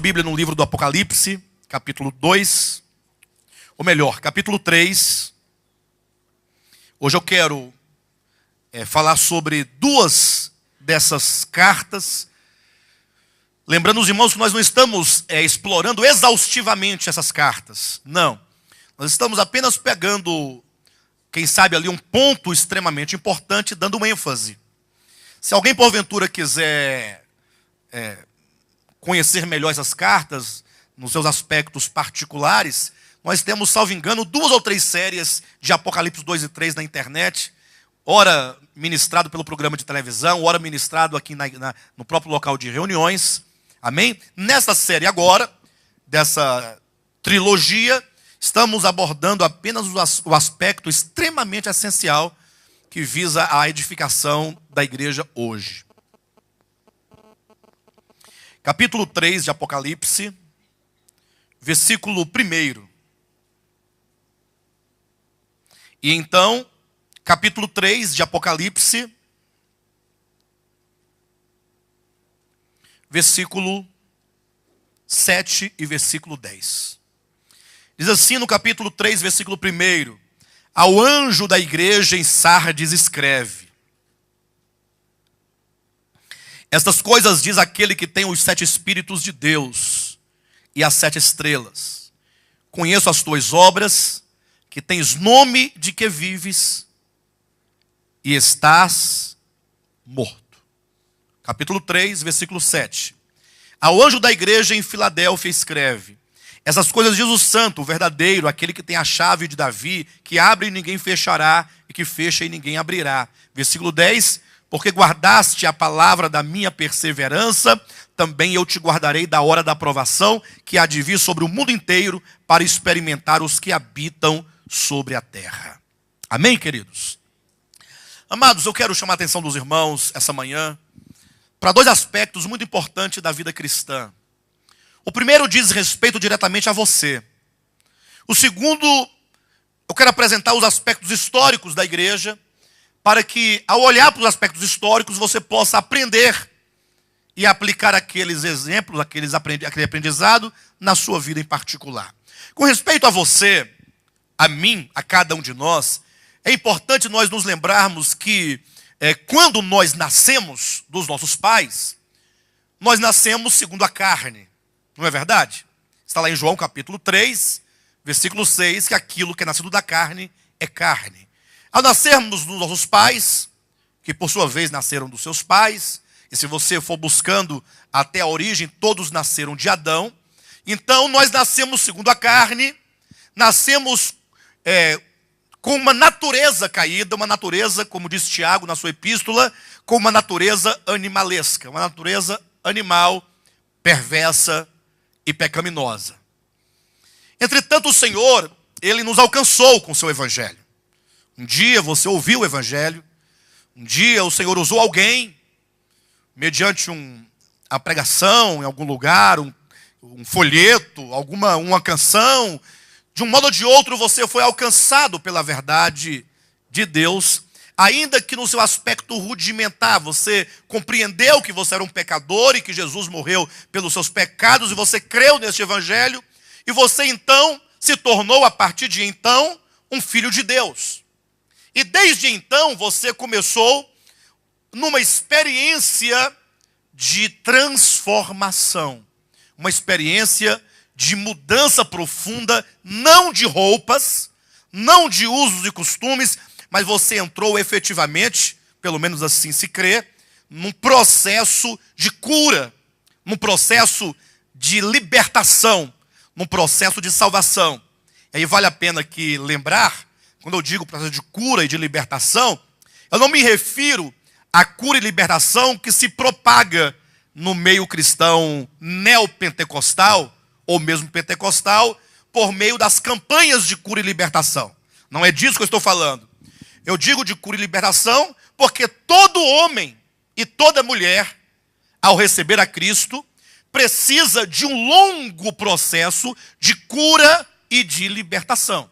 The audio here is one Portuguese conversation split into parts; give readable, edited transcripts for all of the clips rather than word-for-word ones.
Bíblia no livro do Apocalipse, capítulo 2, ou melhor, capítulo 3. Hoje eu quero falar sobre duas dessas cartas. Lembrando os irmãos que nós não estamos explorando exaustivamente essas cartas. Não. Nós estamos apenas pegando, quem sabe ali, um ponto extremamente importante, dando uma ênfase. Se alguém porventura quiser conhecer melhor essas cartas, nos seus aspectos particulares, nós temos, salvo engano, 2 ou 3 séries de Apocalipse 2 e 3 na internet, ora ministrado pelo programa de televisão, ora ministrado aqui no próprio local de reuniões. Amém? Nessa série agora, dessa trilogia, estamos abordando apenas o aspecto extremamente essencial que visa a edificação da igreja hoje. Capítulo 3 de Apocalipse, versículo 1. E então, capítulo 3 de Apocalipse, versículo 7 e versículo 10. Diz assim no capítulo 3, versículo 1: Ao anjo da igreja em Sardes escreve: Estas coisas diz aquele que tem os 7 Espíritos de Deus e as 7 estrelas. Conheço as tuas obras, que tens nome de que vives e estás morto. Capítulo 3, versículo 7. Ao anjo da igreja em Filadélfia escreve: Essas coisas diz o santo, o verdadeiro, aquele que tem a chave de Davi, que abre e ninguém fechará, e que fecha e ninguém abrirá. Versículo 10. Porque guardaste a palavra da minha perseverança, também eu te guardarei da hora da aprovação, que há de vir sobre o mundo inteiro, para experimentar os que habitam sobre a terra. Amém, queridos? Amados, eu quero chamar a atenção dos irmãos essa manhã para 2 aspectos muito importantes da vida cristã. O primeiro diz respeito diretamente a você. O segundo, eu quero apresentar os aspectos históricos da igreja, para que, ao olhar para os aspectos históricos, você possa aprender e aplicar aqueles exemplos, aquele aprendizado na sua vida em particular. Com respeito a você, a mim, a cada um de nós, é importante nós nos lembrarmos que quando nós nascemos dos nossos pais, nós nascemos segundo a carne. Não é verdade? Está lá em João capítulo 3, versículo 6, que aquilo que é nascido da carne é carne. Ao nascermos dos nossos pais, que por sua vez nasceram dos seus pais, e se você for buscando até a origem, todos nasceram de Adão, então nós nascemos segundo a carne, nascemos com uma natureza caída, uma natureza, como diz Tiago na sua epístola, com uma natureza animalesca, uma natureza animal, perversa e pecaminosa. Entretanto, o Senhor, Ele nos alcançou com o seu evangelho. Um dia você ouviu o evangelho, um dia o Senhor usou alguém, mediante a pregação em algum lugar, um folheto, uma canção, de um modo ou de outro você foi alcançado pela verdade de Deus, ainda que no seu aspecto rudimentar, você compreendeu que você era um pecador e que Jesus morreu pelos seus pecados, e você creu neste evangelho, e você então se tornou, a partir de então, um filho de Deus. E desde então você começou numa experiência de transformação. Uma experiência de mudança profunda, não de roupas, não de usos e costumes, mas você entrou efetivamente, pelo menos assim se crê, num processo de cura, num processo de libertação, num processo de salvação. E aí vale a pena aqui lembrar, quando eu digo processo de cura e de libertação, eu não me refiro à cura e libertação que se propaga no meio cristão neopentecostal, ou mesmo pentecostal, por meio das campanhas de cura e libertação. Não é disso que eu estou falando. Eu digo de cura e libertação porque todo homem e toda mulher, ao receber a Cristo, precisa de um longo processo de cura e de libertação.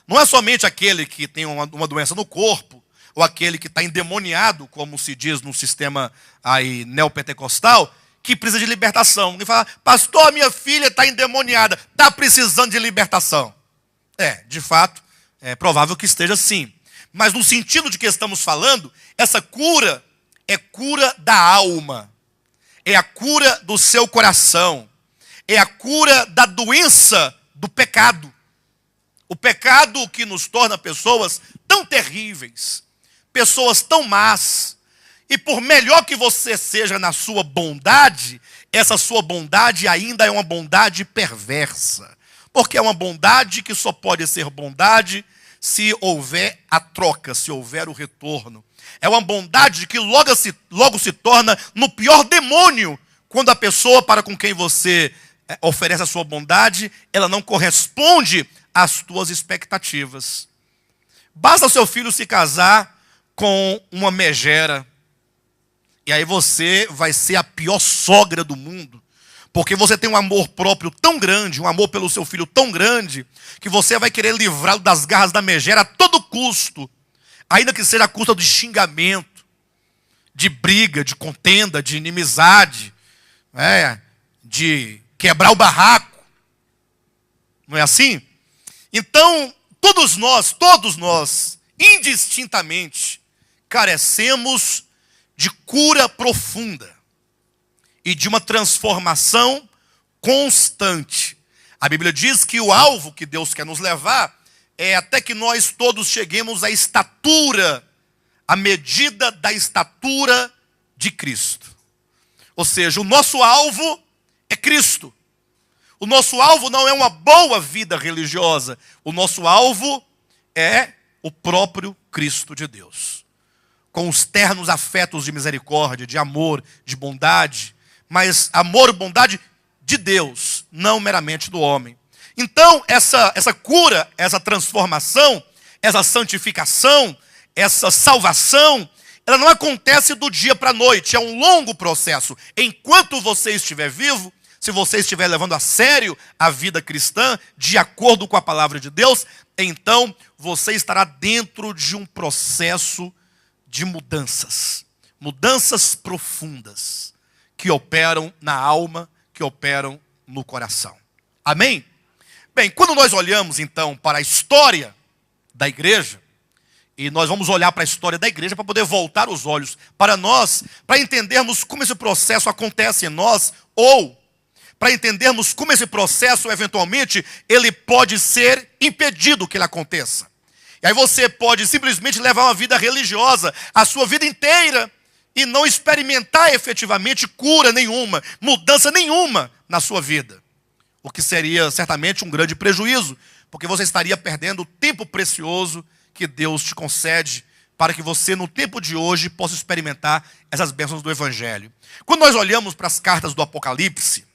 Não é somente aquele que tem uma doença no corpo, ou aquele que está endemoniado, como se diz no sistema aí neopentecostal, que precisa de libertação. Ninguém fala, pastor, minha filha está endemoniada, está precisando de libertação. De fato, é provável que esteja sim. Mas no sentido de que estamos falando, essa cura é cura da alma. É a cura do seu coração. É a cura da doença do pecado. O pecado que nos torna pessoas tão terríveis, pessoas tão más. E por melhor que você seja na sua bondade, essa sua bondade ainda é uma bondade perversa. Porque é uma bondade que só pode ser bondade se houver a troca, se houver o retorno. É uma bondade que logo se torna no pior demônio, quando a pessoa para com quem você oferece a sua bondade, ela não corresponde às tuas expectativas. Basta o seu filho se casar com uma megera, e aí você vai ser a pior sogra do mundo, porque você tem um amor próprio tão grande, um amor pelo seu filho tão grande, que você vai querer livrá-lo das garras da megera a todo custo, ainda que seja a custa de xingamento, de briga, de contenda, de inimizade, de quebrar o barraco. Não é assim? Então, todos nós, indistintamente, carecemos de cura profunda e de uma transformação constante. A Bíblia diz que o alvo que Deus quer nos levar é até que nós todos cheguemos à estatura, à medida da estatura de Cristo. Ou seja, o nosso alvo é Cristo. O nosso alvo não é uma boa vida religiosa. O nosso alvo é o próprio Cristo de Deus. Com os ternos afetos de misericórdia, de amor, de bondade. Mas amor e bondade de Deus, não meramente do homem. Então, essa cura, essa transformação, essa santificação, essa salvação, ela não acontece do dia para a noite. É um longo processo. Enquanto você estiver vivo, se você estiver levando a sério a vida cristã, de acordo com a palavra de Deus, então você estará dentro de um processo de mudanças. Mudanças profundas que operam na alma, que operam no coração. Amém? Bem, quando nós olhamos então para a história da igreja, e nós vamos olhar para a história da igreja para poder voltar os olhos para nós, para entendermos como esse processo acontece em nós, ou para entendermos como esse processo, eventualmente, ele pode ser impedido que ele aconteça. E aí você pode simplesmente levar uma vida religiosa a sua vida inteira e não experimentar efetivamente cura nenhuma, mudança nenhuma na sua vida. O que seria certamente um grande prejuízo, porque você estaria perdendo o tempo precioso que Deus te concede para que você, no tempo de hoje, possa experimentar essas bênçãos do Evangelho. Quando nós olhamos para as cartas do Apocalipse,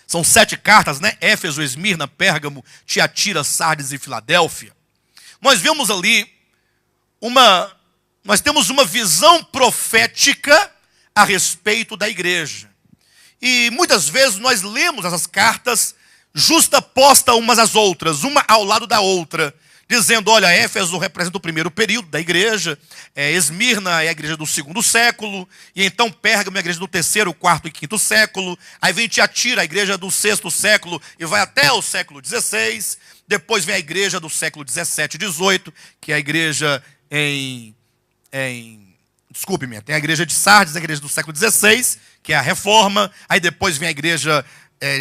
são 7 cartas, né? Éfeso, Esmirna, Pérgamo, Tiatira, Sardes e Filadélfia. Nós vemos ali nós temos uma visão profética a respeito da igreja. E muitas vezes nós lemos essas cartas justapostas umas às outras, uma ao lado da outra, dizendo, olha, Éfeso representa o primeiro período da igreja, Esmirna é a igreja do 2º século, e então Pérgamo é a igreja do 3º, 4º e 5º século, aí vem Tiatira, a igreja do 6º século, e vai até o século XVI, depois vem a igreja do século 17 e 18, que é a igreja tem a igreja de Sardes, a igreja do século XVI, que é a Reforma, aí depois vem a igreja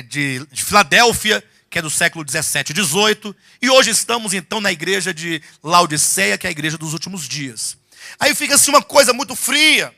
de Filadélfia, que é do século 17 e 18, e hoje estamos então na igreja de Laodiceia, que é a igreja dos últimos dias. Aí fica assim uma coisa muito fria,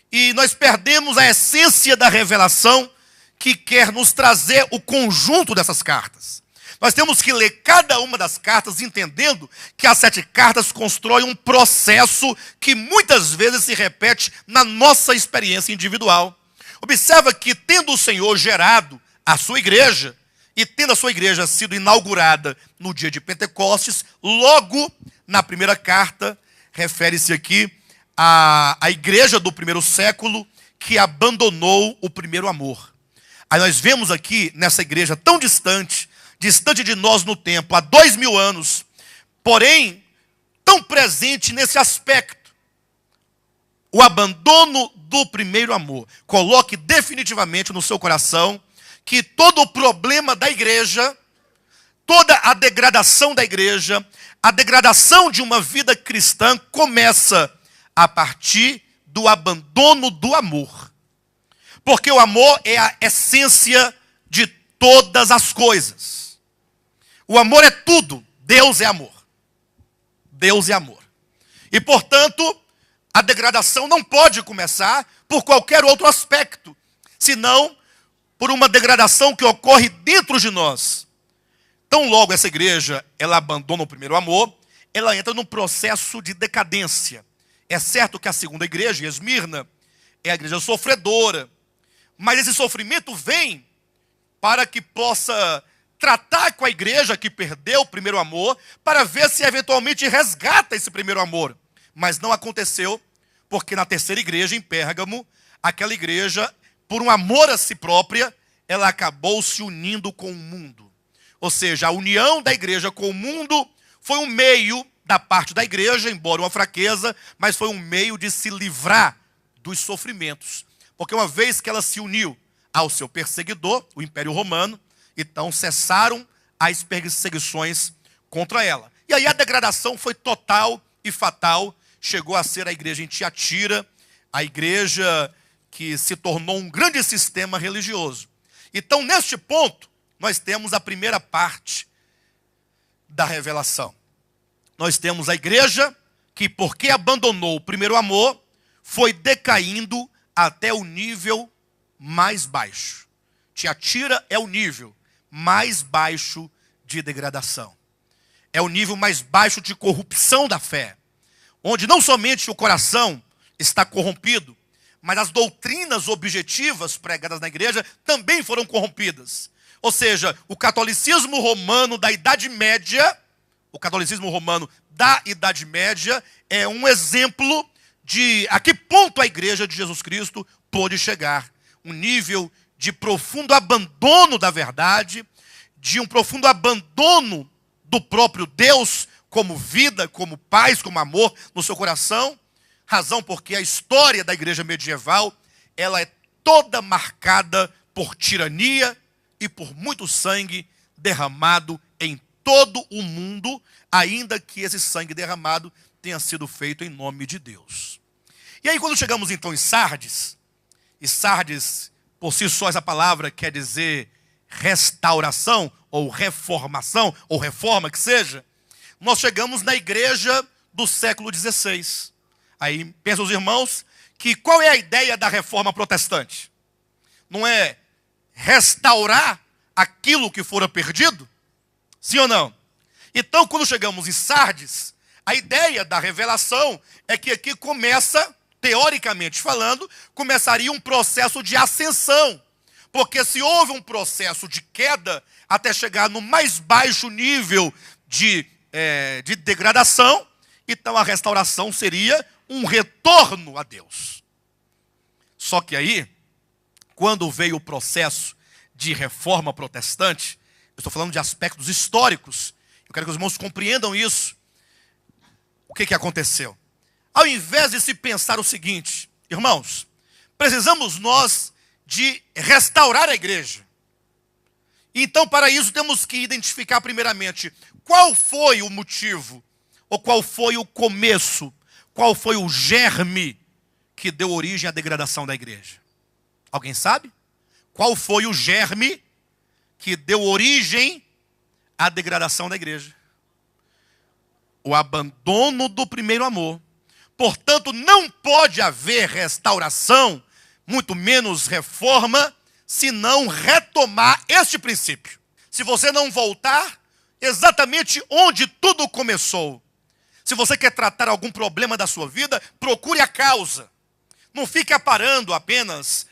e nós perdemos a essência da revelação que quer nos trazer o conjunto dessas cartas. Nós temos que ler cada uma das cartas entendendo que as 7 cartas constroem um processo que muitas vezes se repete na nossa experiência individual. Observa que tendo o Senhor gerado a sua igreja, e tendo a sua igreja sido inaugurada no dia de Pentecostes, logo na primeira carta, refere-se aqui à igreja do 1º século que abandonou o primeiro amor. Aí nós vemos aqui nessa igreja tão distante de nós no tempo, há 2000 anos, porém, tão presente nesse aspecto. o abandono do primeiro amor. Coloque definitivamente no seu coração que todo o problema da igreja, toda a degradação da igreja, a degradação de uma vida cristã começa a partir do abandono do amor. Porque o amor é a essência de todas as coisas. O amor é tudo. Deus é amor. Deus é amor. E, portanto, a degradação não pode começar por qualquer outro aspecto, senão por uma degradação que ocorre dentro de nós. Tão logo essa igreja, ela abandona o primeiro amor, ela entra num processo de decadência. É certo que a segunda igreja, Esmirna, é a igreja sofredora, mas esse sofrimento vem para que possa tratar com a igreja que perdeu o primeiro amor, para ver se eventualmente resgata esse primeiro amor. Mas não aconteceu, porque na terceira igreja, em Pérgamo, aquela igreja, por um amor a si própria, ela acabou se unindo com o mundo. Ou seja, a união da igreja com o mundo foi um meio da parte da igreja, embora uma fraqueza, mas foi um meio de se livrar dos sofrimentos. Porque uma vez que ela se uniu ao seu perseguidor, o Império Romano, então cessaram as perseguições contra ela. E aí a degradação foi total e fatal. Chegou a ser a igreja em Tiatira, a igreja que se tornou um grande sistema religioso. Então, neste ponto, nós temos a primeira parte da revelação. Nós temos a igreja que, porque abandonou o primeiro amor, foi decaindo até o nível mais baixo. Tiatira é o nível mais baixo de degradação. É o nível mais baixo de corrupção da fé, onde não somente o coração está corrompido, mas as doutrinas objetivas pregadas na igreja também foram corrompidas. Ou seja, o catolicismo romano da Idade Média, é um exemplo de a que ponto a igreja de Jesus Cristo pôde chegar. Um nível de profundo abandono da verdade, de um profundo abandono do próprio Deus, como vida, como paz, como amor no seu coração. Razão porque a história da igreja medieval, ela é toda marcada por tirania e por muito sangue derramado em todo o mundo, ainda que esse sangue derramado tenha sido feito em nome de Deus. E aí quando chegamos então em Sardes, e Sardes, por si só essa palavra quer dizer restauração, ou reformação, ou reforma que seja, nós chegamos na igreja do século XVI. Aí pensam os irmãos que qual é a ideia da reforma protestante? Não é restaurar aquilo que fora perdido? Sim ou não? Então, quando chegamos em Sardes, a ideia da revelação é que aqui começa, teoricamente falando, começaria um processo de ascensão. Porque se houve um processo de queda até chegar no mais baixo nível de degradação, então a restauração seria um retorno a Deus. Só que aí, quando veio o processo de reforma protestante, eu estou falando de aspectos históricos, eu quero que os irmãos compreendam isso. O que aconteceu? Ao invés de se pensar o seguinte, irmãos, precisamos nós de restaurar a igreja. Então, para isso, temos que identificar primeiramente qual foi o motivo, ou qual foi o começo, qual foi o germe que deu origem à degradação da igreja. Alguém sabe? Qual foi o germe que deu origem à degradação da igreja? O abandono do primeiro amor. Portanto, não pode haver restauração, muito menos reforma, se não retomar este princípio. Se você não voltar exatamente onde tudo começou. Se você quer tratar algum problema da sua vida, procure a causa. Não fique aparando apenas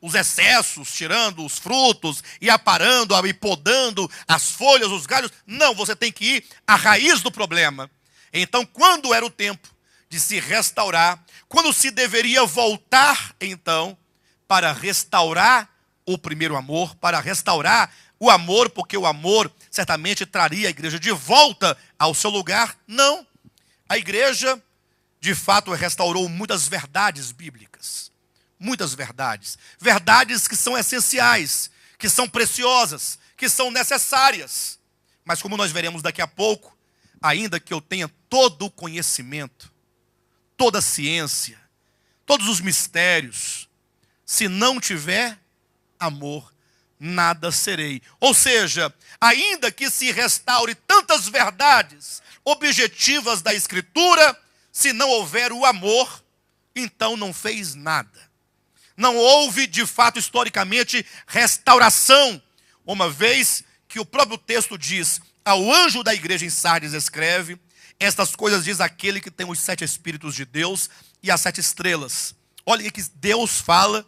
os excessos, tirando os frutos, e aparando, e podando as folhas, os galhos. Não, você tem que ir à raiz do problema. Então, quando era o tempo de se restaurar, quando se deveria voltar, então, para restaurar o primeiro amor, para restaurar o amor, porque o amor certamente traria a igreja de volta ao seu lugar? Não. A igreja de fato, restaurou muitas verdades bíblicas. Muitas verdades. Verdades que são essenciais, que são preciosas, que são necessárias. Mas como nós veremos daqui a pouco, ainda que eu tenha todo o conhecimento, toda a ciência, todos os mistérios, se não tiver amor, nada serei. Ou seja, ainda que se restaure tantas verdades objetivas da Escritura, se não houver o amor, então não fez nada. Não houve, de fato, historicamente, restauração, uma vez que o próprio texto diz: ao anjo da igreja em Sardes escreve, estas coisas diz aquele que tem os 7 Espíritos de Deus e as 7 estrelas. Olha o que Deus fala,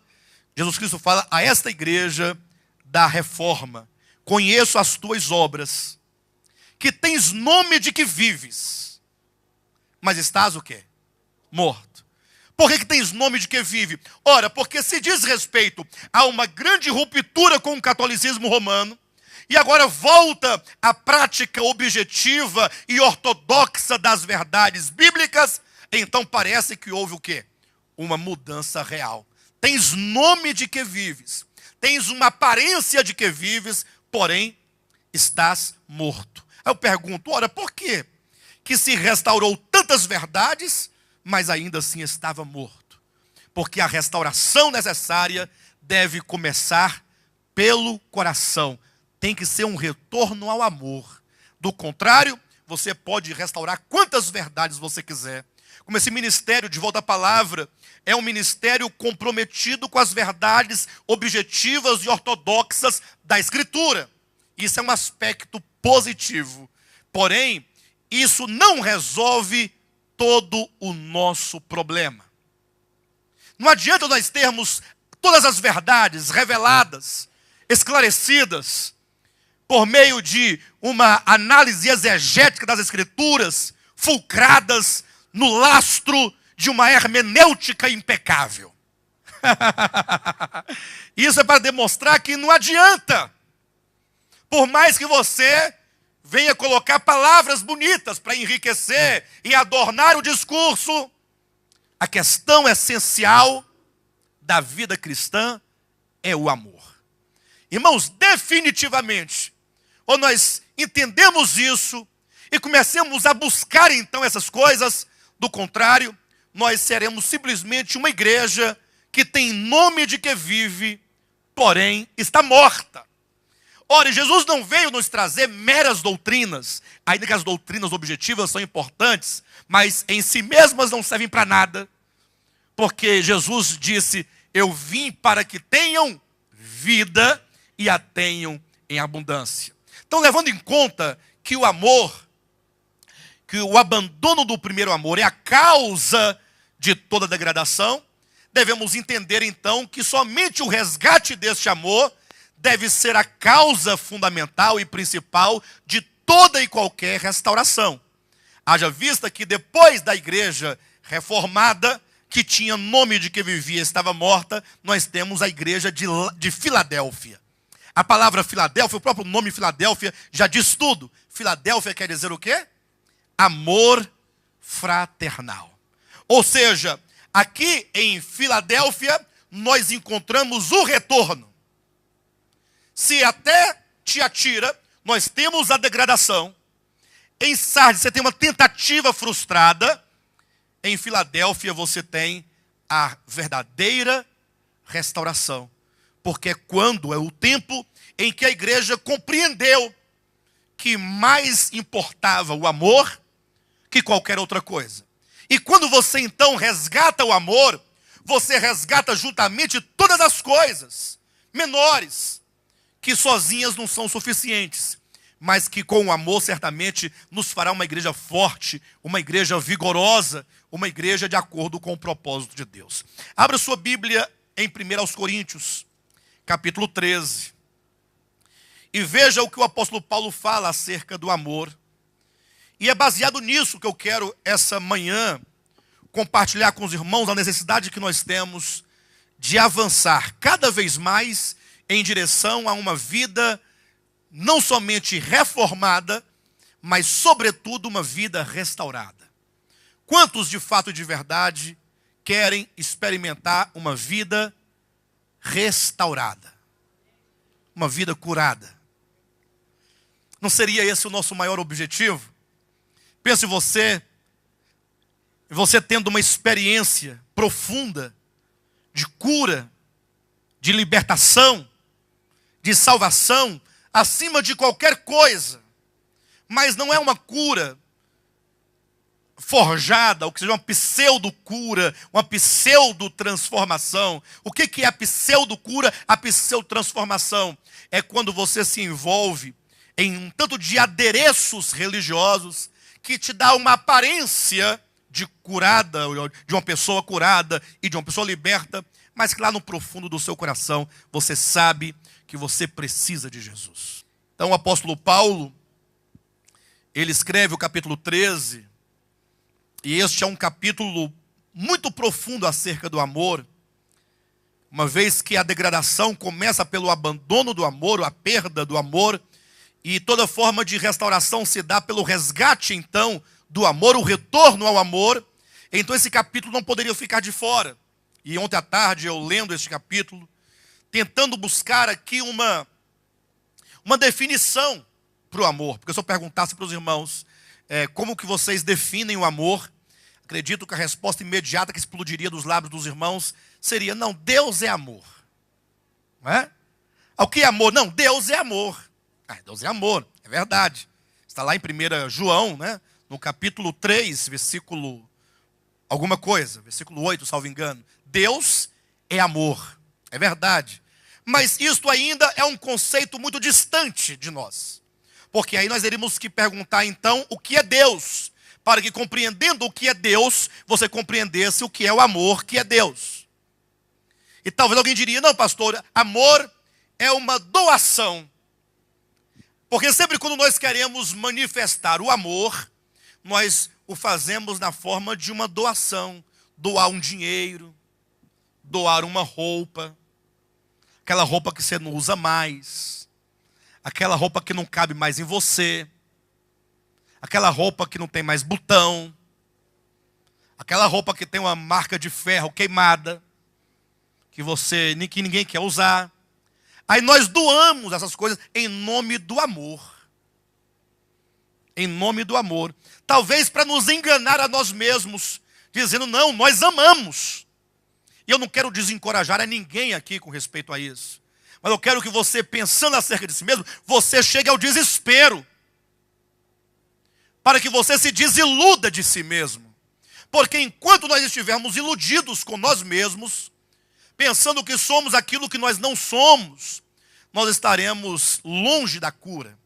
Jesus Cristo fala a esta igreja da Reforma: conheço as tuas obras, que tens nome de que vives, mas estás o quê? Morto. Por que tens nome de que vive? Ora, porque se diz respeito a uma grande ruptura com o catolicismo romano, e agora volta à prática objetiva e ortodoxa das verdades bíblicas, então parece que houve o quê? Uma mudança real. Tens nome de que vives, tens uma aparência de que vives, porém estás morto. Aí eu pergunto, ora, por quê que se restaurou tantas verdades, mas ainda assim estava morto? Porque a restauração necessária deve começar pelo coração. Tem que ser um retorno ao amor. Do contrário, você pode restaurar quantas verdades você quiser. Como esse ministério de Volta à Palavra é um ministério comprometido com as verdades objetivas e ortodoxas da Escritura. Isso é um aspecto positivo. Porém, isso não resolve todo o nosso problema. Não adianta nós termos todas as verdades reveladas, esclarecidas, por meio de uma análise exegética das Escrituras, fulcradas no lastro de uma hermenêutica impecável. Isso é para demonstrar que não adianta. Por mais que você venha colocar palavras bonitas para enriquecer e adornar o discurso, a questão essencial da vida cristã é o amor. Irmãos, definitivamente, ou nós entendemos isso e comecemos a buscar então essas coisas, do contrário, nós seremos simplesmente uma igreja que tem nome de que vive, porém está morta. Ora, Jesus não veio nos trazer meras doutrinas, ainda que as doutrinas objetivas são importantes, mas em si mesmas não servem para nada, porque Jesus disse: eu vim para que tenham vida e a tenham em abundância. Então, levando em conta que o amor, que o abandono do primeiro amor é a causa de toda degradação, devemos entender então que somente o resgate deste amor deve ser a causa fundamental e principal de toda e qualquer restauração. Haja vista que depois da igreja reformada, que tinha nome de que vivia, estava morta, nós temos a igreja de Filadélfia. A palavra Filadélfia, o próprio nome Filadélfia já diz tudo. Filadélfia quer dizer o quê? Amor fraternal. Ou seja, aqui em Filadélfia, nós encontramos o retorno. Se até Tiatira nós temos a degradação, em Sardes você tem uma tentativa frustrada, em Filadélfia você tem a verdadeira restauração. Porque quando é o tempo em que a igreja compreendeu que mais importava o amor que qualquer outra coisa. E quando você então resgata o amor, você resgata juntamente todas as coisas menores, que sozinhas não são suficientes, mas que com o amor certamente nos fará uma igreja forte, uma igreja vigorosa, uma igreja de acordo com o propósito de Deus. Abra sua Bíblia em 1 Coríntios, capítulo 13. E veja o que o apóstolo Paulo fala acerca do amor. E é baseado nisso que eu quero essa manhã compartilhar com os irmãos a necessidade que nós temos de avançar cada vez mais em direção a uma vida não somente reformada, mas sobretudo uma vida restaurada. Quantos de fato e de verdade querem experimentar uma vida restaurada? Uma vida curada? Não seria esse o nosso maior objetivo? Pense você tendo uma experiência profunda de cura, de libertação, de salvação, acima de qualquer coisa. Mas não é uma cura forjada, ou que seja uma pseudo-cura, uma pseudo-transformação. O que é a pseudo-cura, a pseudo-transformação? É quando você se envolve em um tanto de adereços religiosos que te dá uma aparência de curada, de uma pessoa curada e de uma pessoa liberta, mas que lá no profundo do seu coração você sabe que você precisa de Jesus. Então o apóstolo Paulo, ele escreve o capítulo 13, e este é um capítulo muito profundo acerca do amor, uma vez que a degradação começa pelo abandono do amor, a perda do amor, e toda forma de restauração se dá pelo resgate, então, do amor, o retorno ao amor. Então esse capítulo não poderia ficar de fora. E ontem à tarde eu lendo este capítulo, tentando buscar aqui uma definição para o amor. Porque se eu perguntasse para os irmãos como que vocês definem o amor, acredito que a resposta imediata que explodiria dos lábios dos irmãos seria: não, Deus é amor. Não é? O que é amor? Não, Deus é amor. Deus é amor, é verdade. Está lá em 1 João, né? No capítulo 3, versículo alguma coisa, versículo 8, salvo engano. Deus é amor, é verdade. Mas isto ainda é um conceito muito distante de nós. Porque aí nós teríamos que perguntar então o que é Deus, para que compreendendo o que é Deus, você compreendesse o que é o amor que é Deus. E talvez alguém diria: não, pastor, amor é uma doação. Porque sempre quando nós queremos manifestar o amor, nós o fazemos na forma de uma doação. Doar um dinheiro, doar uma roupa, aquela roupa que você não usa mais, aquela roupa que não cabe mais em você, aquela roupa que não tem mais botão, aquela roupa que tem uma marca de ferro queimada, que ninguém quer usar. Aí nós doamos essas coisas em nome do amor. Em nome do amor. Talvez para nos enganar a nós mesmos, dizendo: não, nós amamos. E eu não quero desencorajar a ninguém aqui com respeito a isso. Mas eu quero que você, pensando acerca de si mesmo, você chegue ao desespero. Para que você se desiluda de si mesmo. Porque enquanto nós estivermos iludidos com nós mesmos, pensando que somos aquilo que nós não somos, nós estaremos longe da cura.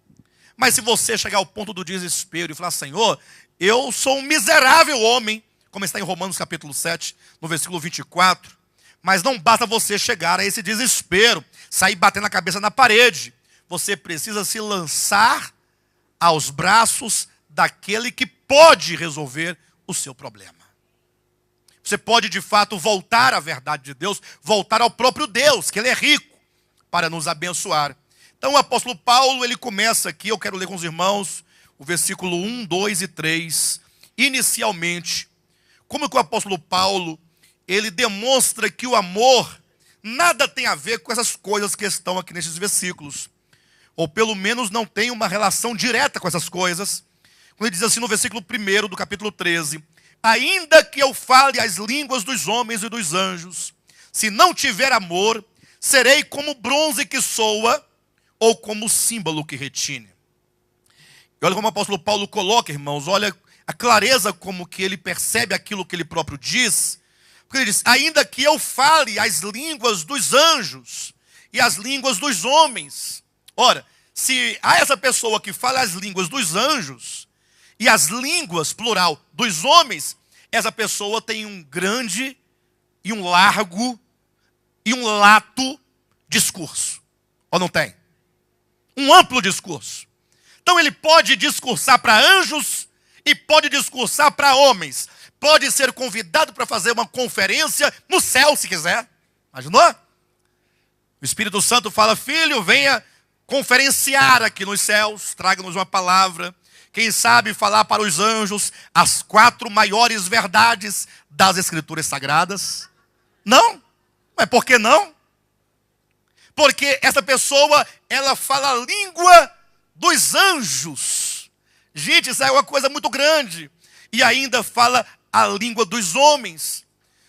Mas se você chegar ao ponto do desespero e falar: Senhor, eu sou um miserável homem, como está em Romanos capítulo 7, no versículo 24, mas não basta você chegar a esse desespero, sair batendo a cabeça na parede. Você precisa se lançar aos braços daquele que pode resolver o seu problema. Você pode de fato voltar à verdade de Deus, voltar ao próprio Deus, que Ele é rico para nos abençoar. Então o apóstolo Paulo, ele começa aqui, eu quero ler com os irmãos, o versículo 1, 2 e 3. Inicialmente, como que o apóstolo Paulo, ele demonstra que o amor nada tem a ver com essas coisas que estão aqui nesses versículos. Ou pelo menos não tem uma relação direta com essas coisas. Quando ele diz assim no versículo 1 do capítulo 13: ainda que eu fale as línguas dos homens e dos anjos, se não tiver amor, serei como bronze que soa, ou como símbolo que retine. E olha como o apóstolo Paulo coloca, irmãos, olha a clareza como que ele percebe aquilo que ele próprio diz. Porque ele diz: ainda que eu fale as línguas dos anjos e as línguas dos homens. Ora, se há essa pessoa que fala as línguas dos anjos e as línguas, plural, dos homens, essa pessoa tem um grande e um largo e um lato discurso. Ou não tem? Um amplo discurso. Então ele pode discursar para anjos e pode discursar para homens. Pode ser convidado para fazer uma conferência no céu, se quiser. Imaginou? O Espírito Santo fala: filho, venha conferenciar aqui nos céus, traga-nos uma palavra Quem sabe falar para os anjos as 4 maiores verdades das Escrituras Sagradas? Não. Mas por que não? Porque essa pessoa, ela fala a língua dos anjos. Gente, isso é uma coisa muito grande. E ainda fala a língua dos homens.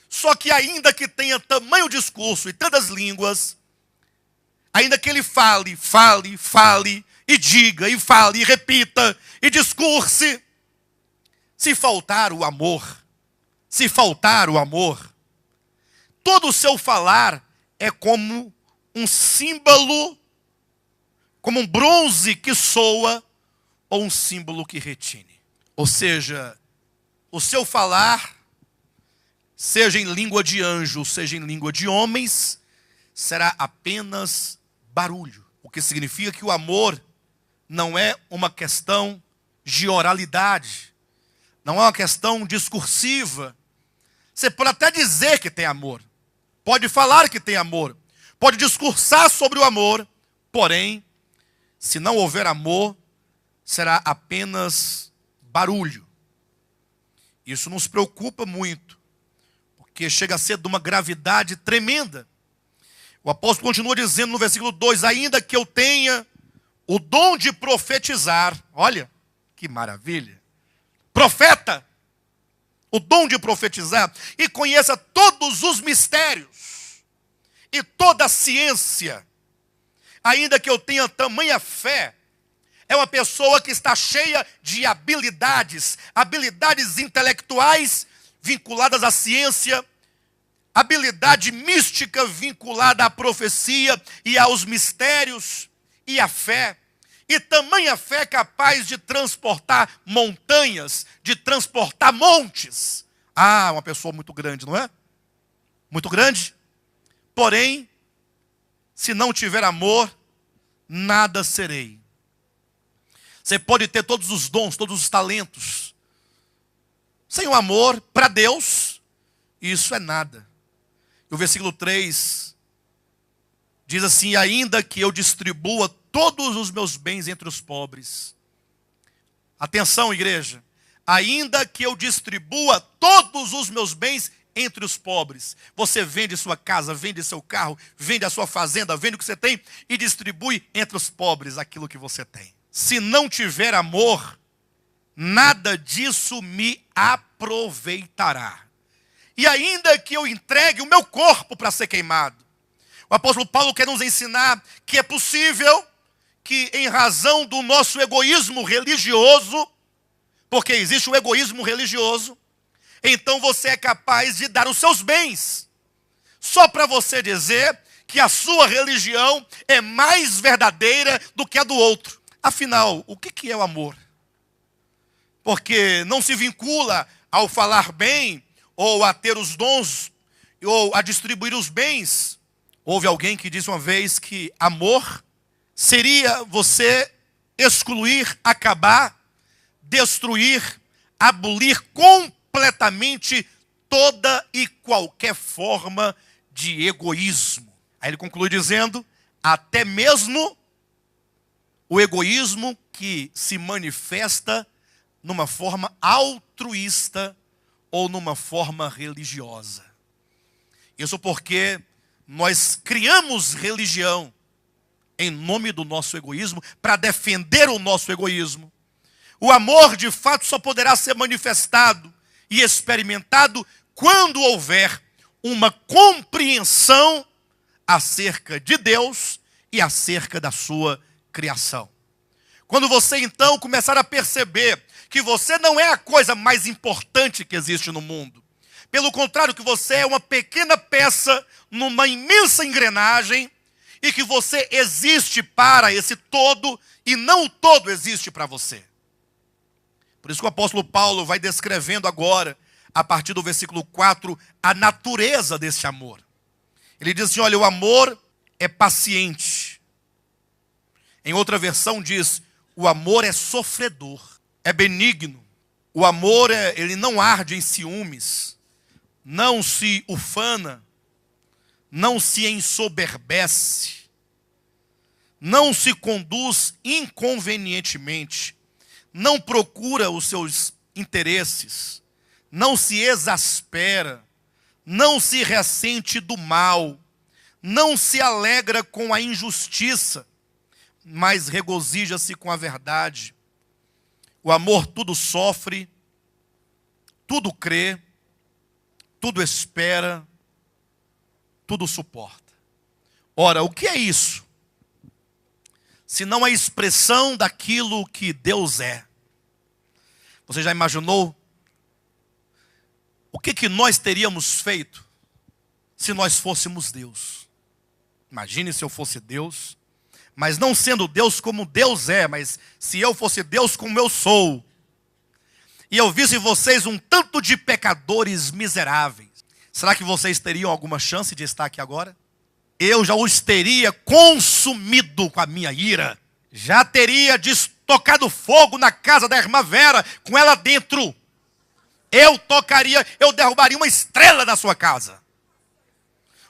Só que ainda que tenha tamanho discurso e tantas línguas, ainda que ele fale, e diga, e fale, e repita, e discurse, se faltar o amor, todo o seu falar é como um símbolo, como um bronze que soa, ou um símbolo que retine. Ou seja, o seu falar, seja em língua de anjo, seja em língua de homens, será apenas barulho. O que significa que o amor não é uma questão de oralidade, não é uma questão discursiva. Você pode até dizer que tem amor, pode falar que tem amor, pode discursar sobre o amor, porém, se não houver amor, será apenas barulho. Isso nos preocupa muito, porque chega a ser de uma gravidade tremenda. O apóstolo continua dizendo no versículo 2, ainda que eu tenha o dom de profetizar, olha, que maravilha, profeta, o dom de profetizar, e conheça todos os mistérios, e toda a ciência, ainda que eu tenha tamanha fé, é uma pessoa que está cheia de habilidades intelectuais vinculadas à ciência, habilidade mística vinculada à profecia e aos mistérios e à fé. E tamanha fé capaz de transportar montanhas, de transportar montes. Ah, uma pessoa muito grande, não é? Muito grande. Porém, se não tiver amor, nada serei. Você pode ter todos os dons, todos os talentos. Sem o amor para Deus, isso é nada. E o versículo 3 diz assim, ainda que eu distribua todos os meus bens entre os pobres. Atenção, igreja. Ainda que eu distribua todos os meus bens entre os pobres. Você vende sua casa, vende seu carro, vende a sua fazenda, vende o que você tem e distribui entre os pobres aquilo que você tem. Se não tiver amor, nada disso me aproveitará. E ainda que eu entregue o meu corpo para ser queimado. O apóstolo Paulo quer nos ensinar que é possível que em razão do nosso egoísmo religioso, porque existe o egoísmo religioso, então você é capaz de dar os seus bens, só para você dizer que a sua religião é mais verdadeira do que a do outro. Afinal, o que é o amor? Porque não se vincula ao falar bem, ou a ter os dons, ou a distribuir os bens. Houve alguém que disse uma vez que amor seria você excluir, acabar, destruir, abolir completamente toda e qualquer forma de egoísmo. Aí ele conclui dizendo, até mesmo o egoísmo que se manifesta numa forma altruísta ou numa forma religiosa. Isso porque nós criamos religião em nome do nosso egoísmo, para defender o nosso egoísmo. O amor, de fato, só poderá ser manifestado e experimentado quando houver uma compreensão acerca de Deus e acerca da sua criação. Quando você, então, começar a perceber que você não é a coisa mais importante que existe no mundo. Pelo contrário, que você é uma pequena peça numa imensa engrenagem e que você existe para esse todo e não o todo existe para você. Por isso que o apóstolo Paulo vai descrevendo agora, a partir do versículo 4, a natureza desse amor. Ele diz assim, olha, o amor é paciente. Em outra versão diz, o amor é sofredor, é benigno. O amor, ele não arde em ciúmes, não se ufana, não se ensoberbece, não se conduz inconvenientemente, não procura os seus interesses, não se exaspera, não se ressente do mal, não se alegra com a injustiça, mas regozija-se com a verdade. O amor tudo sofre, tudo crê, tudo espera, tudo suporta. Ora, o que é isso? Se não a expressão daquilo que Deus é. Você já imaginou o que nós teríamos feito se nós fôssemos Deus? Imagine se eu fosse Deus, mas não sendo Deus como Deus é, mas se eu fosse Deus como eu sou, e eu visse em vocês um tanto de pecadores miseráveis, será que vocês teriam alguma chance de estar aqui agora? Eu já os teria consumido com a minha ira, já teria tocado fogo na casa da irmã Vera, com ela dentro. Eu derrubaria uma estrela da sua casa,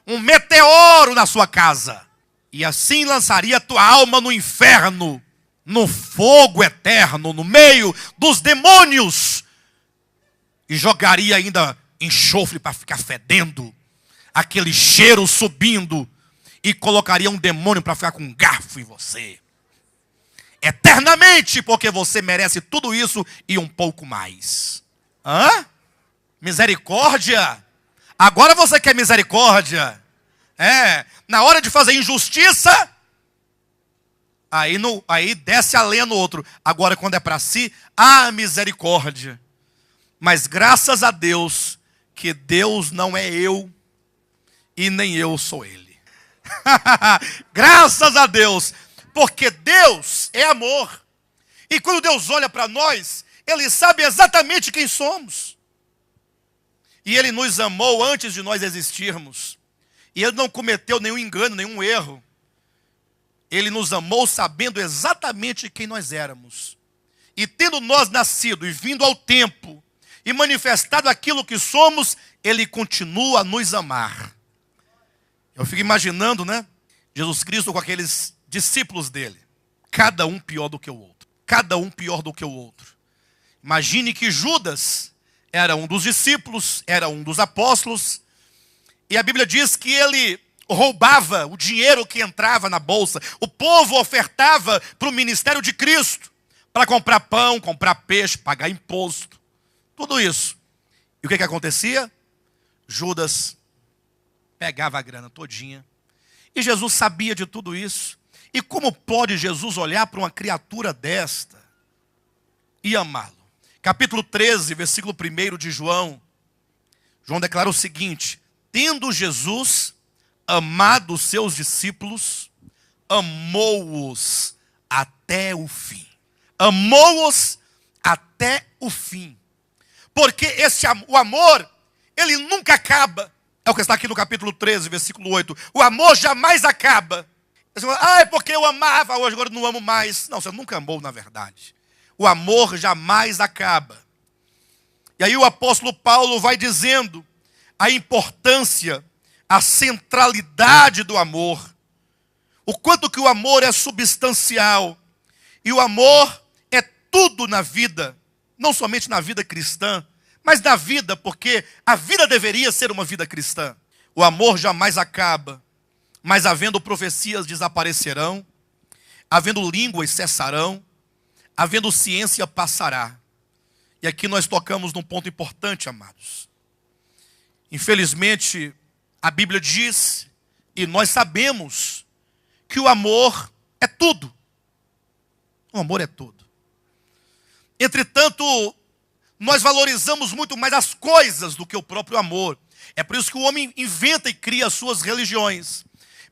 um meteoro na sua casa, e assim lançaria a tua alma no inferno, no fogo eterno, no meio dos demônios, e jogaria ainda enxofre para ficar fedendo, aquele cheiro subindo, e colocaria um demônio para ficar com um garfo em você, eternamente, porque você merece tudo isso e um pouco mais. Hã? Misericórdia? Agora você quer misericórdia? Na hora de fazer injustiça, aí desce a lenha no outro. Agora quando é para si, misericórdia. Mas graças a Deus, que Deus não é eu, e nem eu sou Ele. Graças a Deus, porque Deus é amor. E quando Deus olha para nós, Ele sabe exatamente quem somos. E Ele nos amou antes de nós existirmos. E Ele não cometeu nenhum engano, nenhum erro. Ele nos amou sabendo exatamente quem nós éramos. E tendo nós nascido e vindo ao tempo, e manifestado aquilo que somos, Ele continua a nos amar. Eu fico imaginando, Jesus Cristo com aqueles discípulos dele. Cada um pior do que o outro. Cada um pior do que o outro. Imagine que Judas era um dos discípulos, era um dos apóstolos, e a Bíblia diz que ele roubava o dinheiro que entrava na bolsa. O povo ofertava para o ministério de Cristo, para comprar pão, comprar peixe, pagar imposto, tudo isso. E o que acontecia? Judas pegava a grana todinha, e Jesus sabia de tudo isso. E como pode Jesus olhar para uma criatura desta e amá-lo? Capítulo 13, versículo 1 de João. João declara o seguinte: tendo Jesus amado os seus discípulos, amou-os até o fim. Amou-os até o fim. Porque o amor, ele nunca acaba. É o que está aqui no capítulo 13, versículo 8. O amor jamais acaba. Você fala, é porque eu amava, hoje agora não amo mais. Não, você nunca amou na verdade. O amor jamais acaba. E aí o apóstolo Paulo vai dizendo a importância, a centralidade do amor. O quanto que o amor é substancial. E o amor é tudo na vida. Não somente na vida cristã, mas na vida, porque a vida deveria ser uma vida cristã. O amor jamais acaba. Mas havendo profecias desaparecerão, havendo línguas cessarão, havendo ciência passará. E aqui nós tocamos num ponto importante, amados. Infelizmente, a Bíblia diz, e nós sabemos, que o amor é tudo. O amor é tudo. Entretanto, nós valorizamos muito mais as coisas do que o próprio amor. É por isso que o homem inventa e cria as suas religiões.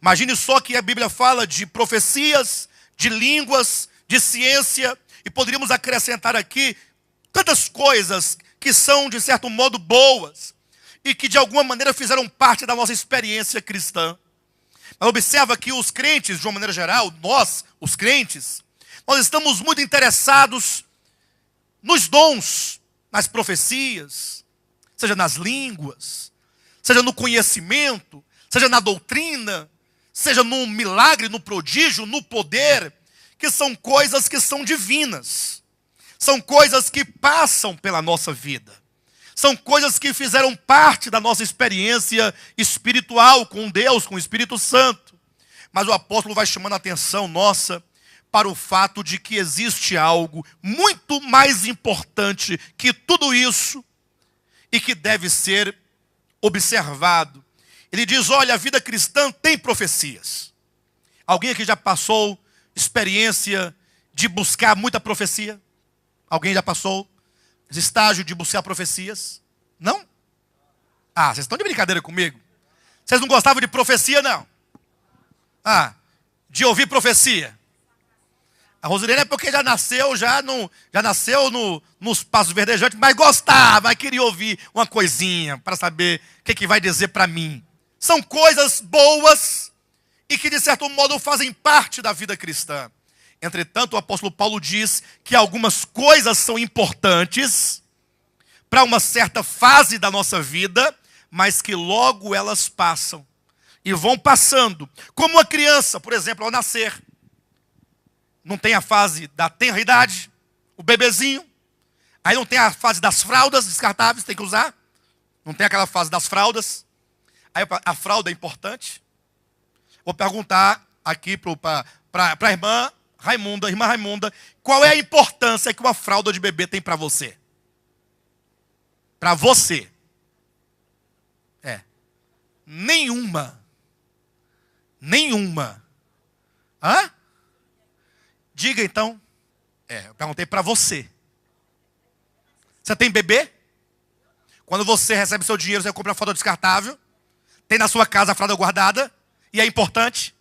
Imagine só que a Bíblia fala de profecias, de línguas, de ciência, e poderíamos acrescentar aqui tantas coisas que são, de certo modo, boas, e que de alguma maneira fizeram parte da nossa experiência cristã. Mas observa que os crentes, de uma maneira geral, nós, os crentes, nós estamos muito interessados nos dons, nas profecias, seja nas línguas, seja no conhecimento, seja na doutrina, seja no milagre, no prodígio, no poder, que são coisas que são divinas. São coisas que passam pela nossa vida. São coisas que fizeram parte da nossa experiência espiritual com Deus, com o Espírito Santo. Mas o apóstolo vai chamando a atenção nossa para o fato de que existe algo muito mais importante que tudo isso e que deve ser observado. Ele diz, olha, a vida cristã tem profecias. Alguém aqui já passou experiência de buscar muita profecia? Alguém já passou esse estágio de buscar profecias? Não? Ah, vocês estão de brincadeira comigo? Vocês não gostavam de profecia, não? Ah, de ouvir profecia? A Rosilene é porque já nasceu nos passos verdejantes, mas gostava, mas queria ouvir uma coisinha para saber o que vai dizer para mim. São coisas boas e que de certo modo fazem parte da vida cristã. Entretanto, o apóstolo Paulo diz que algumas coisas são importantes para uma certa fase da nossa vida, mas que logo elas passam e vão passando. Como uma criança, por exemplo, ao nascer, não tem a fase da tenra idade, o bebezinho, aí não tem a fase das fraldas descartáveis, tem que usar, não tem aquela fase das fraldas, aí a fralda é importante. Vou perguntar aqui para a irmã Raimunda, qual é a importância que uma fralda de bebê tem para você? Para você. Nenhuma. Hã? Diga então. Eu perguntei para você. Você tem bebê? Quando você recebe seu dinheiro, você compra uma fralda descartável. Tem na sua casa a fralda guardada. E é importante.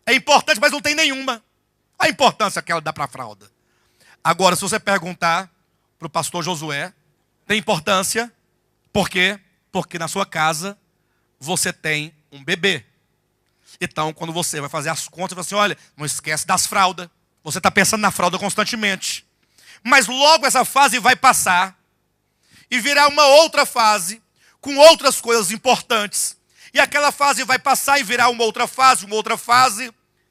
É importante, mas não tem nenhuma. A importância que ela dá para a fralda. Agora, se você perguntar para o pastor Josué, tem importância. Por quê? Porque na sua casa você tem um bebê. Então, quando você vai fazer as contas, você olha, não esquece das fraldas. Você está pensando na fralda constantemente. Mas logo essa fase vai passar e virá uma outra fase com outras coisas importantes. E aquela fase vai passar e virá uma outra fase.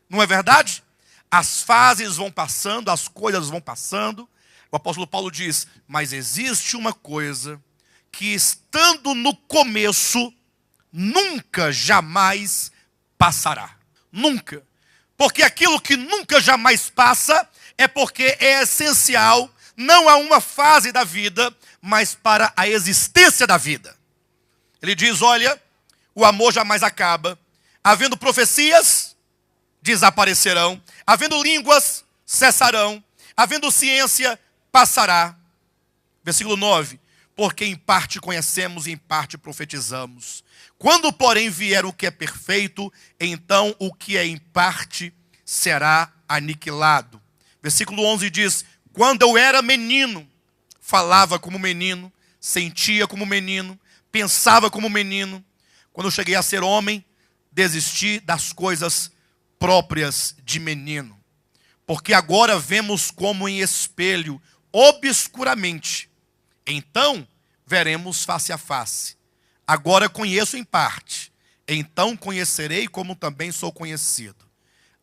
Não é verdade? As fases vão passando, as coisas vão passando. O apóstolo Paulo diz, mas existe uma coisa que estando no começo, nunca, jamais passará. Nunca. Porque aquilo que nunca, jamais passa, é porque é essencial, não a uma fase da vida, mas para a existência da vida. Ele diz, olha, o amor jamais acaba. Havendo profecias, desaparecerão. Havendo línguas, cessarão. Havendo ciência, passará. Versículo 9. Porque em parte conhecemos e em parte profetizamos. Quando, porém, vier o que é perfeito, então o que é em parte será aniquilado. Versículo 11 diz, quando eu era menino, falava como menino, sentia como menino, pensava como menino. Quando eu cheguei a ser homem, desisti das coisas próprias de menino. Porque agora vemos como em espelho, obscuramente. Então, veremos face a face. Agora conheço em parte. Então conhecerei como também sou conhecido.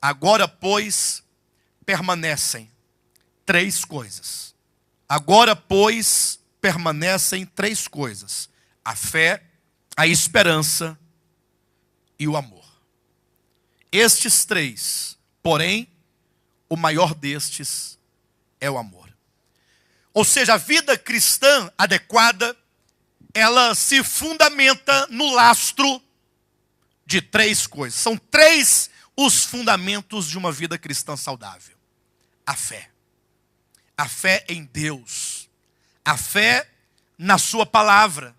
Agora, pois, permanecem três coisas. Agora, pois, permanecem três coisas. A fé, a esperança e o amor. Estes três, porém, o maior destes é o amor. Ou seja, a vida cristã adequada, ela se fundamenta no lastro de três coisas. São três os fundamentos de uma vida cristã saudável. A fé. A fé em Deus. A fé na sua palavra.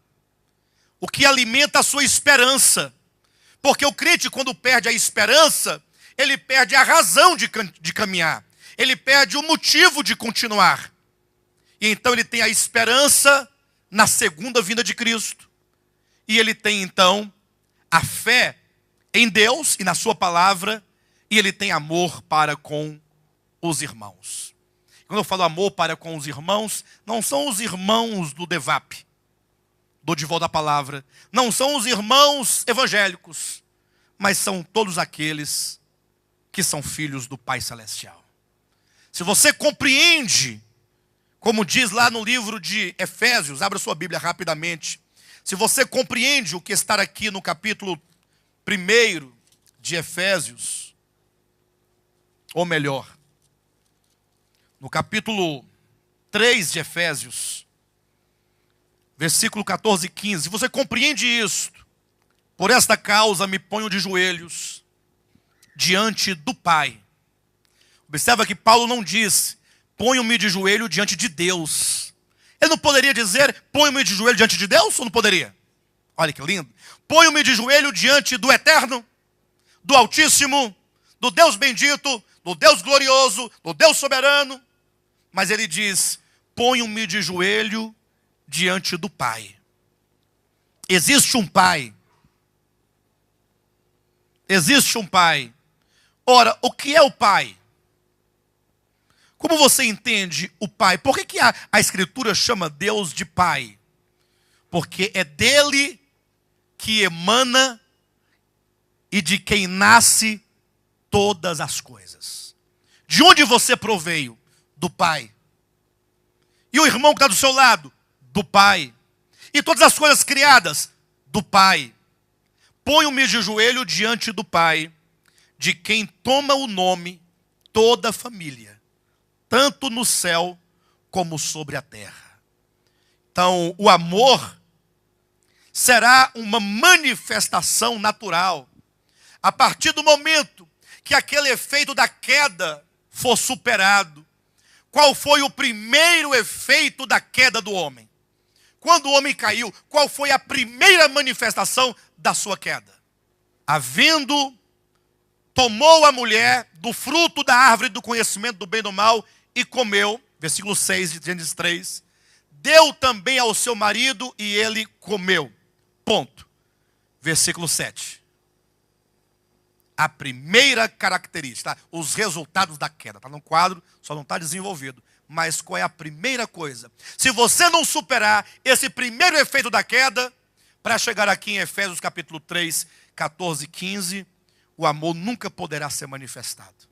O que alimenta a sua esperança. Porque o crente, quando perde a esperança, ele perde a razão de caminhar. Ele perde o motivo de continuar. E então ele tem a esperança na segunda vinda de Cristo. E ele tem então a fé em Deus e na sua palavra. E ele tem amor para com os irmãos. Quando eu falo amor para com os irmãos, não são os irmãos do DEVAP, do De Volta à Palavra. Não são os irmãos evangélicos, mas são todos aqueles que são filhos do Pai Celestial. Se você compreende Como diz lá no livro de Efésios, abra sua Bíblia rapidamente. Se você compreende o que está aqui no capítulo 1 de Efésios, ou melhor, no capítulo 3 de Efésios, versículo 14 e 15, se você compreende isto, por esta causa me ponho de joelhos diante do Pai. Observa que Paulo não disse, ponho-me de joelho diante de Deus. Ele não poderia dizer, ponho-me de joelho diante de Deus, ou não poderia? Olha que lindo. Ponho-me de joelho diante do Eterno, do Altíssimo, do Deus bendito, do Deus glorioso, do Deus soberano. Mas ele diz, ponho-me de joelho diante do Pai. Existe um Pai. Existe um Pai. Ora, o que é o Pai? Como você entende o Pai? Por que a Escritura chama Deus de Pai? Porque é dele que emana e de quem nasce todas as coisas. De onde você proveio? Do Pai. E o irmão que está do seu lado? Do Pai. E todas as coisas criadas? Do Pai. Ponho-me de joelho diante do Pai, de quem toma o nome toda a família, tanto no céu como sobre a terra. Então, o amor será uma manifestação natural. A partir do momento que aquele efeito da queda for superado. Qual foi o primeiro efeito da queda do homem? Quando o homem caiu, qual foi a primeira manifestação da sua queda? Tomou a mulher do fruto da árvore do conhecimento do bem e do mal e comeu, versículo 6 de Gênesis 3, deu também ao seu marido e ele comeu. Ponto. Versículo 7. A primeira característica, tá? Os resultados da queda, está no quadro, só não está desenvolvido. Mas qual é a primeira coisa? Se você não superar esse primeiro efeito da queda, para chegar aqui em Efésios capítulo 3, 14 e 15, o amor nunca poderá ser manifestado.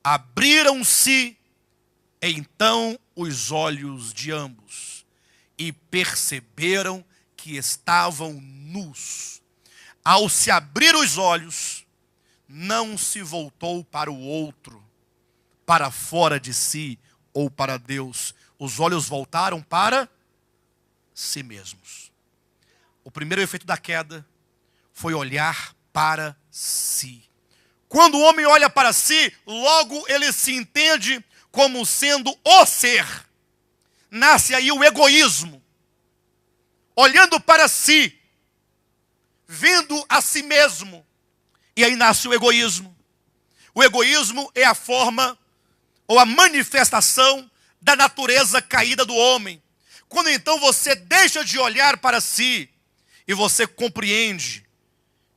Abriram-se então os olhos de ambos e perceberam que estavam nus. Ao se abrir os olhos, não se voltou para o outro, para fora de si ou para Deus. Os olhos voltaram para si mesmos. O primeiro efeito da queda foi olhar para si. Quando o homem olha para si, logo ele se entende como sendo o ser. Nasce aí o egoísmo. Olhando para si, vendo a si mesmo. E aí nasce o egoísmo. O egoísmo é a forma ou a manifestação da natureza caída do homem. Quando então você deixa de olhar para si e você compreende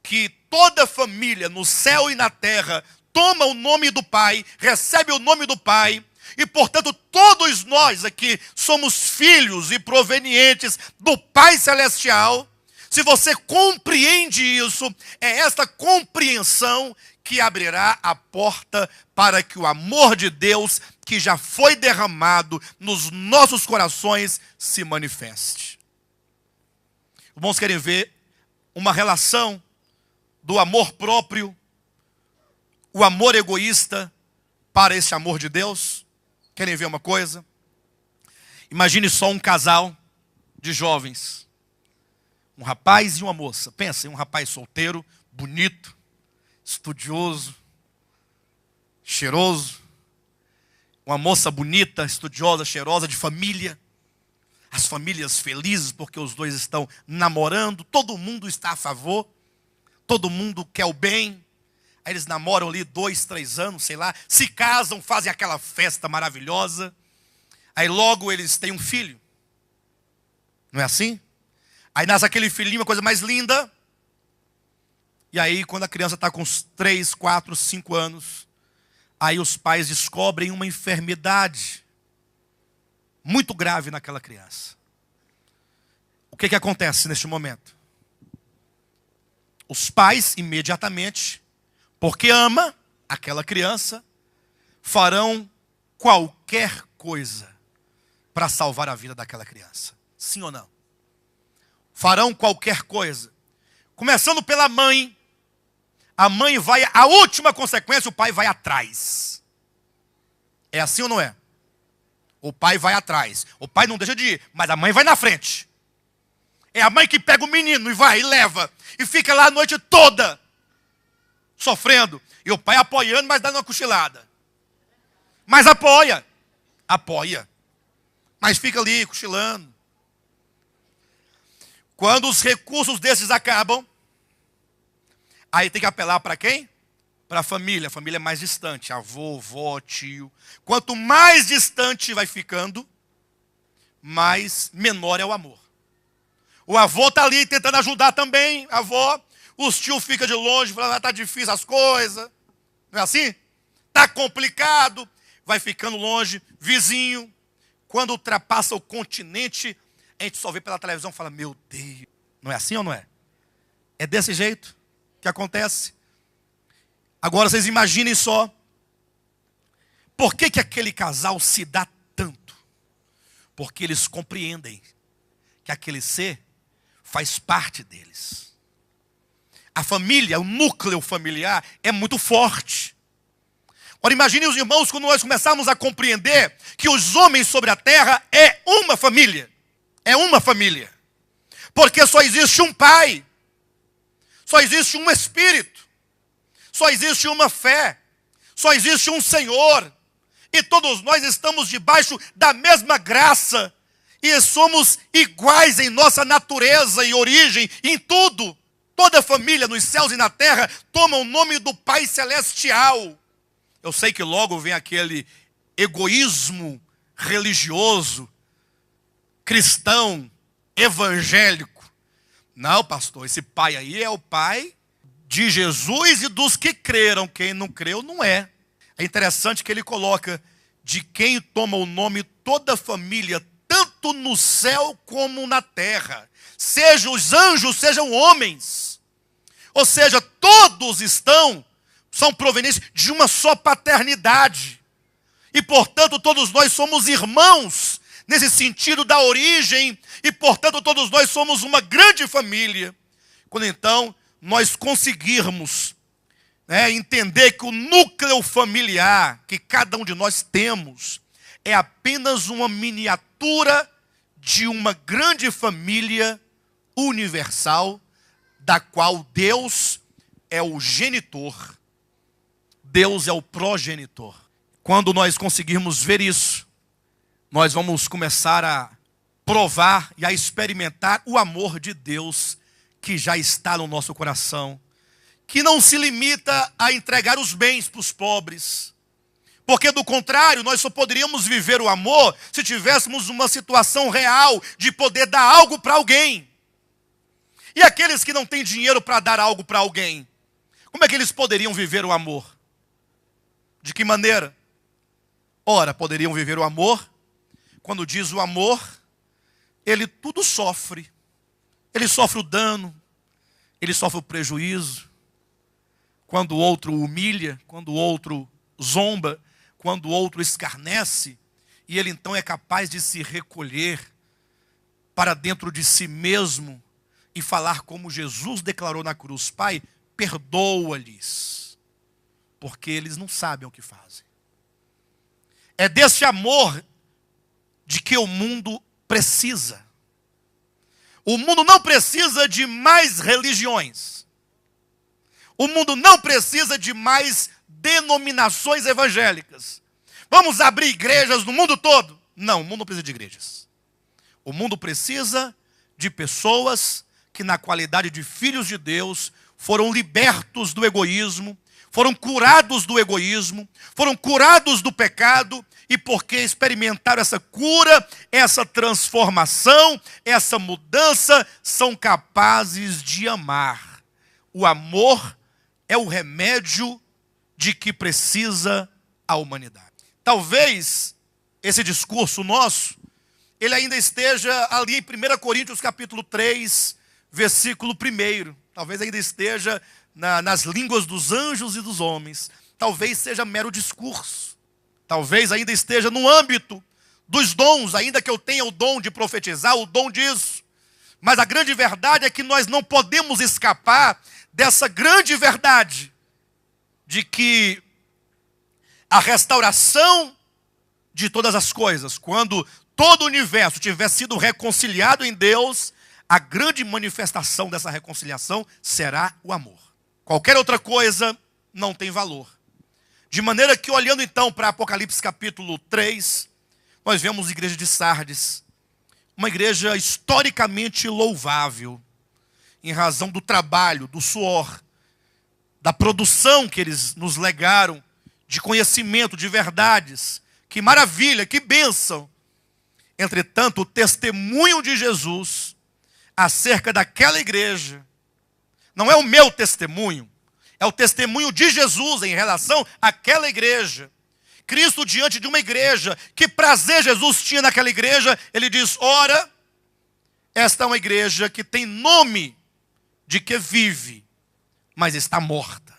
que toda família no céu e na terra toma o nome do Pai, recebe o nome do Pai, e portanto todos nós aqui somos filhos e provenientes do Pai Celestial. Se você compreende isso, é esta compreensão que abrirá a porta para que o amor de Deus, que já foi derramado nos nossos corações, se manifeste. Os irmãos querem ver uma relação do amor próprio, o amor egoísta, para esse amor de Deus? Querem ver uma coisa? Imagine só um casal de jovens. Um rapaz e uma moça. Pensa em um rapaz solteiro, bonito, estudioso, cheiroso. Uma moça bonita, estudiosa, cheirosa, de família. As famílias felizes porque os dois estão namorando. Todo mundo está a favor. Todo mundo quer o bem. Aí eles namoram ali 2, 3 anos, sei lá. Se casam, fazem aquela festa maravilhosa. Aí logo eles têm um filho. Não é assim? Aí nasce aquele filhinho, uma coisa mais linda. E aí quando a criança está com uns 3, 4, 5 anos, aí os pais descobrem uma enfermidade muito grave naquela criança. O que acontece neste momento? Os pais imediatamente, porque ama aquela criança, farão qualquer coisa para salvar a vida daquela criança. Sim ou não? Farão qualquer coisa. Começando pela mãe. A mãe vai, a última consequência, o pai vai atrás. É assim ou não é? O pai vai atrás. O pai não deixa de ir, mas a mãe vai na frente. É a mãe que pega o menino e vai, e leva. E fica lá a noite toda, sofrendo. E o pai apoiando, mas dando uma cochilada. Mas apoia. Mas fica ali, cochilando. Quando os recursos desses acabam, aí tem que apelar para quem? Para a família mais distante. Avô, vó, tio. Quanto mais distante vai ficando, mais menor é o amor. O avô está ali tentando ajudar também, a avó. Os tios ficam de longe, falando, está difícil as coisas. Não é assim? Está complicado. Vai ficando longe, vizinho. Quando ultrapassa o continente, a gente só vê pela televisão e fala, meu Deus. Não é assim ou não é? É desse jeito que acontece. Agora vocês imaginem só. Por que aquele casal se dá tanto? Porque eles compreendem que aquele ser faz parte deles. A família, o núcleo familiar é muito forte. Ora, imagine os irmãos quando nós começarmos a compreender que os homens sobre a terra é uma família. É uma família. Porque só existe um pai. Só existe um espírito. Só existe uma fé. Só existe um Senhor. E todos nós estamos debaixo da mesma graça. E somos iguais em nossa natureza e origem, em tudo. Toda família nos céus e na terra toma o nome do Pai Celestial. Eu sei que logo vem aquele egoísmo religioso, cristão, evangélico. Não, pastor, esse pai aí é o pai de Jesus e dos que creram. Quem não creu, não é. É interessante que ele coloca de quem toma o nome toda a família, tanto no céu como na terra. Sejam os anjos, sejam homens. Ou seja, todos são provenientes de uma só paternidade. E, portanto, todos nós somos irmãos, nesse sentido da origem, e, portanto, todos nós somos uma grande família. Quando, então, nós conseguirmos entender que o núcleo familiar que cada um de nós temos é apenas uma miniatura de uma grande família universal, da qual Deus é o genitor. Deus é o progenitor. Quando nós conseguirmos ver isso, nós vamos começar a provar e a experimentar o amor de Deus que já está no nosso coração, que não se limita a entregar os bens para os pobres. Porque, do contrário, nós só poderíamos viver o amor se tivéssemos uma situação real de poder dar algo para alguém. E aqueles que não têm dinheiro para dar algo para alguém, como é que eles poderiam viver o amor? De que maneira? Ora, poderiam viver o amor, quando diz o amor, ele tudo sofre. Ele sofre o dano, ele sofre o prejuízo. Quando o outro humilha, quando o outro zomba, quando o outro escarnece, e ele então é capaz de se recolher para dentro de si mesmo e falar como Jesus declarou na cruz: Pai, perdoa-lhes, porque eles não sabem o que fazem. É desse amor de que o mundo precisa. O mundo não precisa de mais religiões. O mundo não precisa de mais denominações evangélicas. Vamos abrir igrejas no mundo todo? Não, o mundo não precisa de igrejas. O mundo precisa de pessoas que, na qualidade de filhos de Deus, foram libertos do egoísmo, foram curados do egoísmo, foram curados do pecado, e porque experimentaram essa cura, essa transformação, essa mudança, são capazes de amar. O amor é o remédio de que precisa a humanidade. Talvez esse discurso nosso, ele ainda esteja ali em 1 Coríntios capítulo 3, versículo 1. Talvez ainda esteja nas línguas dos anjos e dos homens. Talvez seja mero discurso. Talvez ainda esteja no âmbito dos dons, ainda que eu tenha o dom de profetizar, o dom disso. Mas a grande verdade é que nós não podemos escapar dessa grande verdade de que a restauração de todas as coisas, quando todo o universo tiver sido reconciliado em Deus, a grande manifestação dessa reconciliação será o amor. Qualquer outra coisa não tem valor. De maneira que, olhando então para Apocalipse capítulo 3, nós vemos a igreja de Sardes, uma igreja historicamente louvável, em razão do trabalho, do suor, da produção que eles nos legaram, de conhecimento, de verdades. Que maravilha, que bênção! Entretanto, o testemunho de Jesus acerca daquela igreja não é o meu testemunho, é o testemunho de Jesus em relação àquela igreja. Cristo diante de uma igreja, que prazer Jesus tinha naquela igreja, ele diz, ora, esta é uma igreja que tem nome de que vive, mas está morta.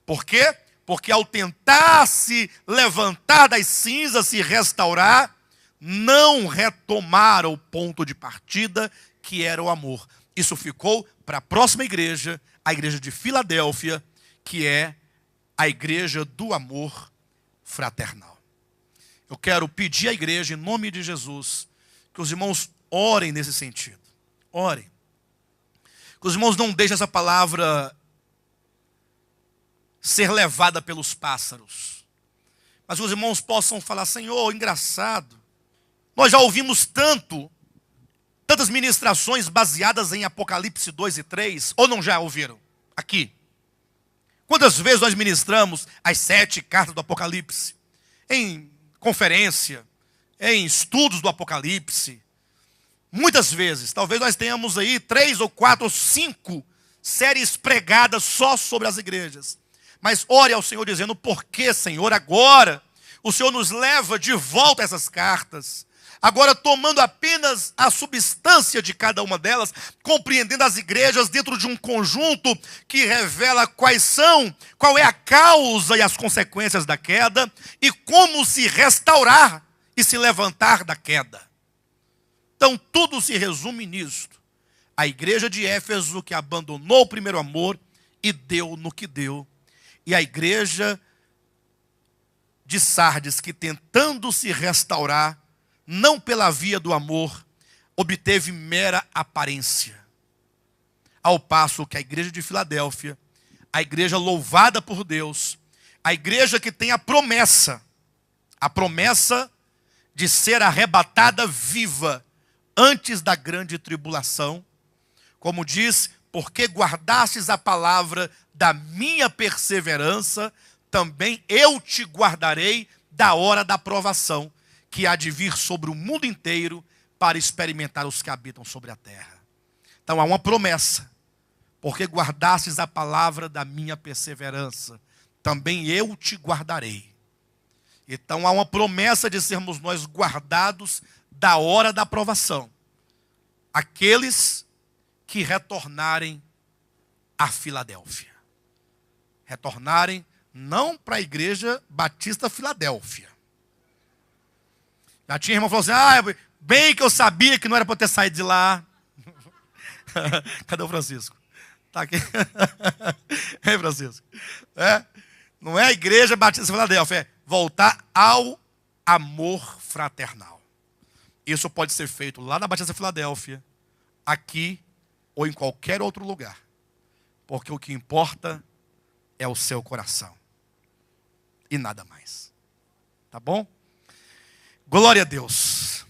Por quê? Porque ao tentar se levantar das cinzas, se restaurar, não retomaram o ponto de partida, que era o amor. Isso ficou para a próxima igreja, a igreja de Filadélfia, que é a igreja do amor fraternal. Eu quero pedir à igreja, em nome de Jesus, que os irmãos orem nesse sentido. Orem. Que os irmãos não deixem essa palavra ser levada pelos pássaros. Mas que os irmãos possam falar, Senhor, engraçado. Nós já ouvimos tantas ministrações baseadas em Apocalipse 2 e 3, ou não já ouviram? Aqui. Quantas vezes nós ministramos as 7 cartas do Apocalipse? Em conferência, em estudos do Apocalipse. Muitas vezes, talvez nós tenhamos aí 3 ou 4 ou 5 séries pregadas só sobre as igrejas. Mas ore ao Senhor dizendo, por que, Senhor, agora o Senhor nos leva de volta a essas cartas? Agora tomando apenas a substância de cada uma delas, compreendendo as igrejas dentro de um conjunto que revela qual é a causa e as consequências da queda e como se restaurar e se levantar da queda. Então tudo se resume nisto. A igreja de Éfeso que abandonou o primeiro amor e deu no que deu. E a igreja de Sardes que tentando se restaurar, não pela via do amor, obteve mera aparência. Ao passo que a igreja de Filadélfia, a igreja louvada por Deus, a igreja que tem a promessa de ser arrebatada viva antes da grande tribulação, como diz, porque guardastes a palavra da minha perseverança, também eu te guardarei da hora da provação, que há de vir sobre o mundo inteiro para experimentar os que habitam sobre a terra. Então há uma promessa, porque guardastes a palavra da minha perseverança, também eu te guardarei. Então há uma promessa de sermos nós guardados da hora da provação. Aqueles que retornarem a Filadélfia. Retornarem não para a igreja Batista Filadélfia. Já tinha irmão que falou assim, bem que eu sabia que não era para ter saído de lá. Cadê o Francisco? Está aqui. Ei, Francisco. Não é a igreja Batista Filadélfia, é voltar ao amor fraternal. Isso pode ser feito lá na Batista Filadélfia, aqui ou em qualquer outro lugar. Porque o que importa é o seu coração. E nada mais. Tá bom? Glória a Deus.